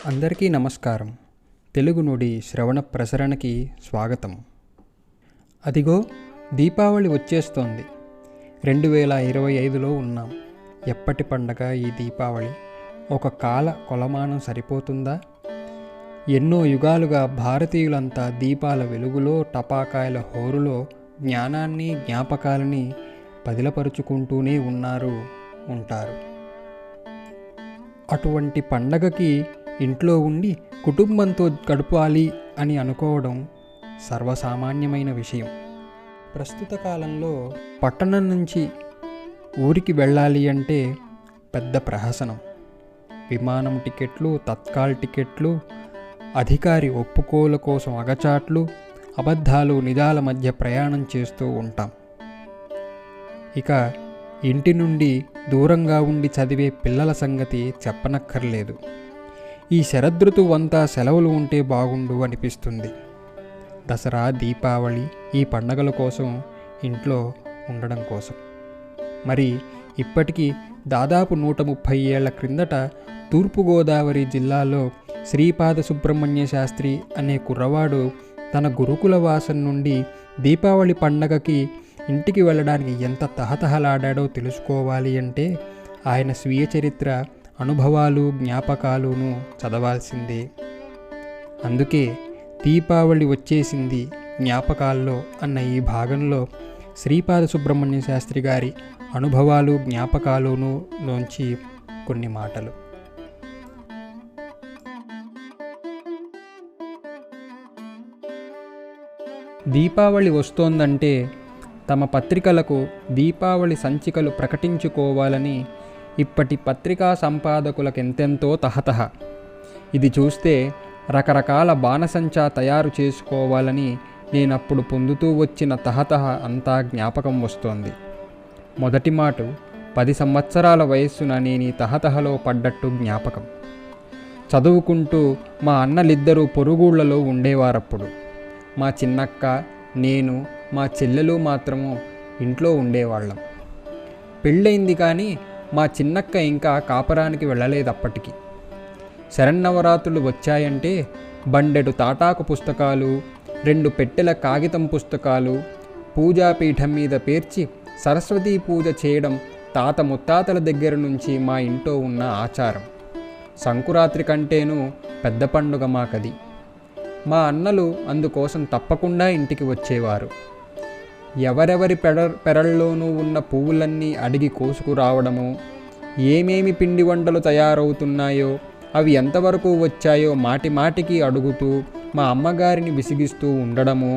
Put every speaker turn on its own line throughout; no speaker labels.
అందరికీ నమస్కారం. తెలుగు నుడి శ్రవణ ప్రసరణకి స్వాగతం. అదిగో దీపావళి వచ్చేస్తోంది. 2025లో ఉన్నాం. ఎప్పటి పండగ ఈ దీపావళి? ఒక కాల కొలమానం సరిపోతుందా? ఎన్నో యుగాలుగా భారతీయులంతా దీపాల వెలుగులో, టపాకాయల హోరులో జ్ఞానాన్ని, జ్ఞాపకాలని పదిలపరుచుకుంటూనే ఉంటారు. అటువంటి పండగకి ఇంట్లో ఉండి కుటుంబంతో గడపాలి అని అనుకోవడం సర్వసామాన్యమైన విషయం. ప్రస్తుత కాలంలో పట్టణం నుంచి ఊరికి వెళ్ళాలి అంటే పెద్ద ప్రహసనం. విమానం టికెట్లు, తత్కాల్ టికెట్లు, అధికారి ఒప్పుకోల కోసం అగచాట్లు, అబద్ధాలు, నిజాల మధ్య ప్రయాణం చేస్తూ ఉంటాం. ఇక ఇంటి నుండి దూరంగా ఉండి చదివే పిల్లల సంగతి చెప్పనక్కర్లేదు. ఈ శరదృతువంతా సెలవులు ఉంటే బాగుండు అనిపిస్తుంది. దసరా, దీపావళి ఈ పండగల కోసం ఇంట్లో ఉండడం కోసం. మరి ఇప్పటికీ దాదాపు 130 ఏళ్ల క్రిందట తూర్పుగోదావరి జిల్లాలో శ్రీపాద సుబ్రహ్మణ్య శాస్త్రి అనే కుర్రవాడు తన గురుకుల వాసం నుండి దీపావళి పండగకి ఇంటికి వెళ్ళడానికి ఎంత తహతహలాడాడో తెలుసుకోవాలి అంటే ఆయన స్వీయ చరిత్ర, అనుభవాలు, జ్ఞాపకాలును చదవాల్సిందే. అందుకే దీపావళి వచ్చేసింది జ్ఞాపకాల్లో అన్న ఈ భాగంలో శ్రీపాద సుబ్రహ్మణ్య శాస్త్రి గారి అనుభవాలు, జ్ఞాపకాలును లోంచి కొన్ని మాటలు. దీపావళి వస్తోందంటే తమ పత్రికలకు దీపావళి సంచికలు ప్రకటించుకోవాలని ఇప్పటి పత్రికా సంపాదకులకెంతెంతో తహతహ. ఇది చూస్తే రకరకాల బాణసంచా తయారు చేసుకోవాలని నేనప్పుడు పొందుతూ వచ్చిన తహతహ అంతా జ్ఞాపకం వస్తోంది. మొదటి మాట, 10 సంవత్సరాల వయస్సున నేను ఈ తహతహలో పడ్డట్టు జ్ఞాపకం. చదువుకుంటూ మా అన్నలిద్దరూ పొరుగుళ్లలో ఉండేవారప్పుడు. మా చిన్నక్క, నేను, మా చెల్లెలు మాత్రము ఇంట్లో ఉండేవాళ్ళం. పెళ్ళయింది కానీ మా చిన్నక్క ఇంకా కాపరానికి వెళ్ళలేదప్పటికి. శరన్నవరాత్రులు వచ్చాయంటే బండెడు తాటాకు పుస్తకాలు, 2 పెట్టెల కాగితం పుస్తకాలు పూజాపీఠం మీద పేర్చి సరస్వతీ పూజ చేయడం తాత ముత్తాతల దగ్గర నుంచి మా ఇంట్లో ఉన్న ఆచారం. సంకురాత్రి కంటేనూ పెద్ద పండుగ మాకది. మా అన్నలు అందుకోసం తప్పకుండా ఇంటికి వచ్చేవారు. ఎవరెవరి పెరళ్ళలోనూ ఉన్న పువ్వులన్నీ అడిగి కోసుకురావడము, ఏమేమి పిండి వంటలు తయారవుతున్నాయో, అవి ఎంతవరకు వచ్చాయో మాటిమాటికి అడుగుతూ మా అమ్మగారిని విసిగిస్తూ ఉండడము,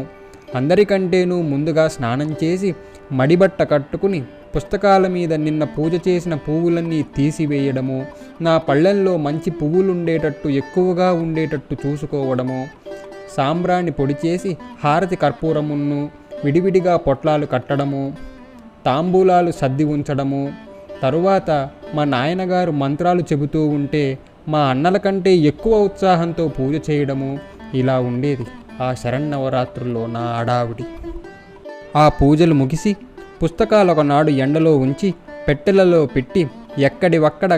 అందరికంటేనూ ముందుగా స్నానం చేసి మడిబట్ట కట్టుకుని పుస్తకాల మీద నిన్న పూజ చేసిన పువ్వులన్నీ తీసివేయడము, నా పళ్ళెంలో మంచి పువ్వులుండేటట్టు, ఎక్కువగా ఉండేటట్టు చూసుకోవడము, సాంబ్రాణి పొడి చేసి హారతి కర్పూరమును విడివిడిగా పొట్లాలు కట్టడము, తాంబూలాలు సర్ది ఉంచడము, తరువాత మా నాయనగారు మంత్రాలు చెబుతూ ఉంటే మా అన్నల కంటే ఎక్కువ ఉత్సాహంతో పూజ చేయడము, ఇలా ఉండేది ఆ శరన్నవరాత్రుల్లో నా అడావిడి. ఆ పూజలు ముగిసి పుస్తకాలు ఒకనాడు ఎండలో ఉంచి పెట్టెలలో పెట్టి ఎక్కడివక్కడ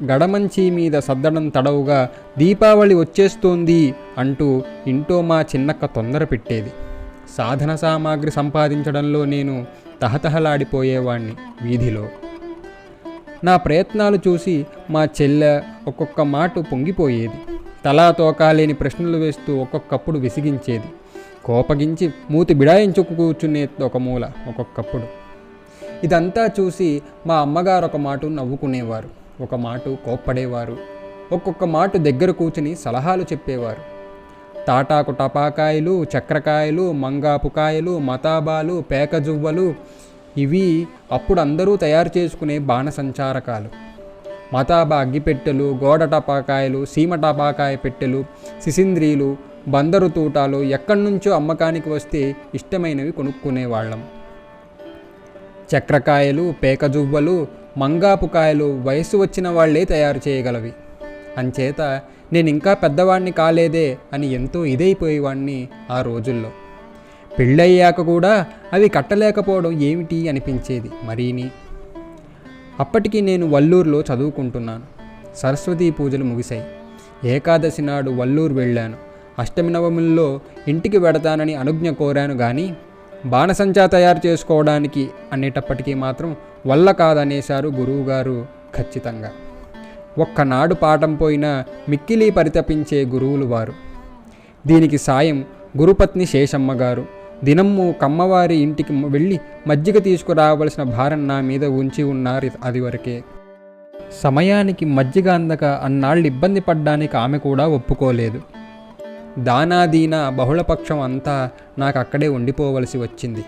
గడమంచి మీద సర్దడం తడవుగా దీపావళి వచ్చేస్తోంది అంటూ ఇంట్లో మా చిన్నక్క తొందర పెట్టేది. సాధన సామాగ్రి సంపాదించడంలో నేను తహతహలాడిపోయేవాణ్ణి వీధిలో. నా ప్రయత్నాలు చూసి మా చెల్లె ఒక్కొక్క మాట పొంగిపోయేది. తలా తోకాలేని ప్రశ్నలు వేస్తూ ఒక్కొక్కప్పుడు విసిగించేది. కోపగించి మూతి బిడాయించుకు కూర్చునే ఒక మూల ఒక్కొక్కప్పుడు. ఇదంతా చూసి మా అమ్మగారు ఒక మాట నవ్వుకునేవారు, ఒక మాట కోప్పడేవారు, ఒక్కొక్క మాట దగ్గర కూర్చుని సలహాలు చెప్పేవారు. తాటాకు టపాకాయలు, చక్రకాయలు, మంగాపుకాయలు, మతాబాలు, పేకజువ్వలు ఇవి అప్పుడు అందరూ తయారు చేసుకునే బాణసంచారకాలు. మతాబా అగ్గిపెట్టెలు, గోడ టపాకాయలు, సీమ టపాకాయ పెట్టెలు, సిసింద్రీలు, బందరు తూటాలు ఎక్కడి నుంచో అమ్మకానికి వస్తే ఇష్టమైనవి కొనుక్కునేవాళ్ళం. చక్రకాయలు, పేకజువ్వలు, మంగాపుకాయలు వయసు వచ్చిన వాళ్లే తయారు చేయగలవి. అంచేత నేను ఇంకా పెద్దవాణ్ణి కాలేదే అని ఎంతో ఇదైపోయేవాణ్ణి ఆ రోజుల్లో. పెళ్ళయ్యాక కూడా అవి కట్టలేకపోవడం ఏమిటి అనిపించేది మరీని. అప్పటికి నేను వల్లూరులో చదువుకుంటున్నాను. సరస్వతీ పూజలు ముగిశాయి. ఏకాదశి నాడు వల్లూరు వెళ్ళాను. అష్టమి నవముల్లో ఇంటికి వెడతానని అనుజ్ఞ కోరాను కానీ బాణసంచా తయారు చేసుకోవడానికి అనేటప్పటికీ మాత్రం వల్ల కాదనేశారు గురువుగారు ఖచ్చితంగా. ఒక్కనాడు పాఠం పోయినా మిక్కిలి పరితపించే గురువులు వారు. దీనికి సాయం గురుపత్ని శేషమ్మ గారు. దినమ్ము కమ్మవారి ఇంటికి వెళ్ళి మజ్జిగ తీసుకురావలసిన భారం నా మీద ఉంచి ఉన్నారు. అది వరకే. సమయానికి మజ్జిగ అందక అన్నాళ్ళు ఇబ్బంది పడ్డానికి ఆమె కూడా ఒప్పుకోలేదు. దానాదీన బహుళపక్షం అంతా నాకు అక్కడే ఉండిపోవలసి వచ్చింది.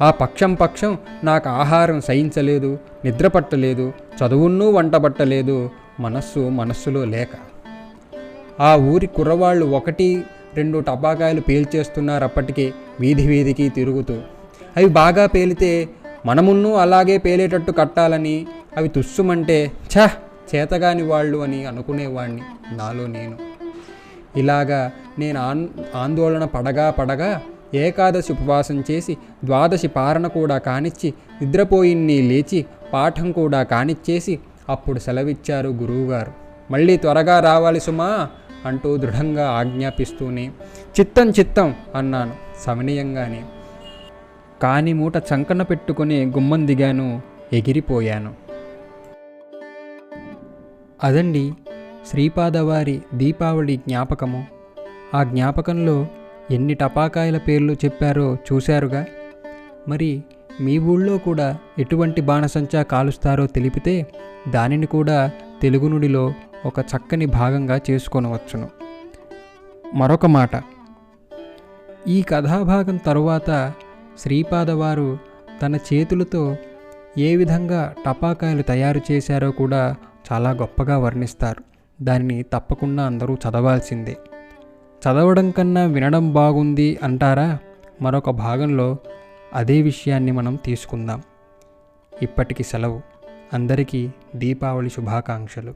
ఆ పక్షం నాకు సహించలేదు, నిద్ర పట్టలేదు, చదువున్నూ వంటబట్టలేదు, మనస్సులో లేక. ఆ ఊరి కుర్రవాళ్ళు 1-2 టపాకాయలు పేల్చేస్తున్నారు అప్పటికే వీధికి తిరుగుతూ. అవి బాగా పేలితే మనమున్నూ అలాగే పేలేటట్టు కట్టాలని, అవి తుస్సుమంటే చేతగాని వాళ్ళు అని అనుకునేవాణ్ణి నాలో నేను. ఇలాగా నేను ఆందోళన పడగా ఏకాదశి ఉపవాసం చేసి ద్వాదశి పారణ కూడా కానిచ్చి నిద్రపోయిన్ని లేచి పాఠం కూడా కానిచ్చేసి అప్పుడు సెలవిచ్చారు గురువుగారు. మళ్ళీ త్వరగా రావాలి సుమా అంటూ దృఢంగా ఆజ్ఞాపిస్తూనే చిత్తం అన్నాను సవినయంగానే. కాని మూట చంకన పెట్టుకుని గుమ్మం దిగాను, ఎగిరిపోయాను. అదండి శ్రీపాదవారి దీపావళి జ్ఞాపకము. ఆ జ్ఞాపకంలో ఎన్ని టపాకాయల పేర్లు చెప్పారో చూశారుగా. మరి మీ ఊళ్ళో కూడా ఎటువంటి బాణసంచా కాలుస్తారో తెలిపితే దానిని కూడా తెలుగు నుడిలో ఒక చక్కని భాగంగా చేసుకొనవచ్చును. మరొక మాట, ఈ కథాభాగం తరువాత శ్రీపాదవారు తన చేతులతో ఏ విధంగా టపాకాయలు తయారు చేశారో కూడా చాలా గొప్పగా వర్ణిస్తారు. దానిని తప్పకుండా అందరూ చదవాల్సిందే. చదవడం కన్నా వినడం బాగుంది అంటారా? మరొక భాగంలో అదే విషయాన్ని మనం తీసుకుందాం. ఇప్పటికి సెలవు. అందరికీ దీపావళి శుభాకాంక్షలు.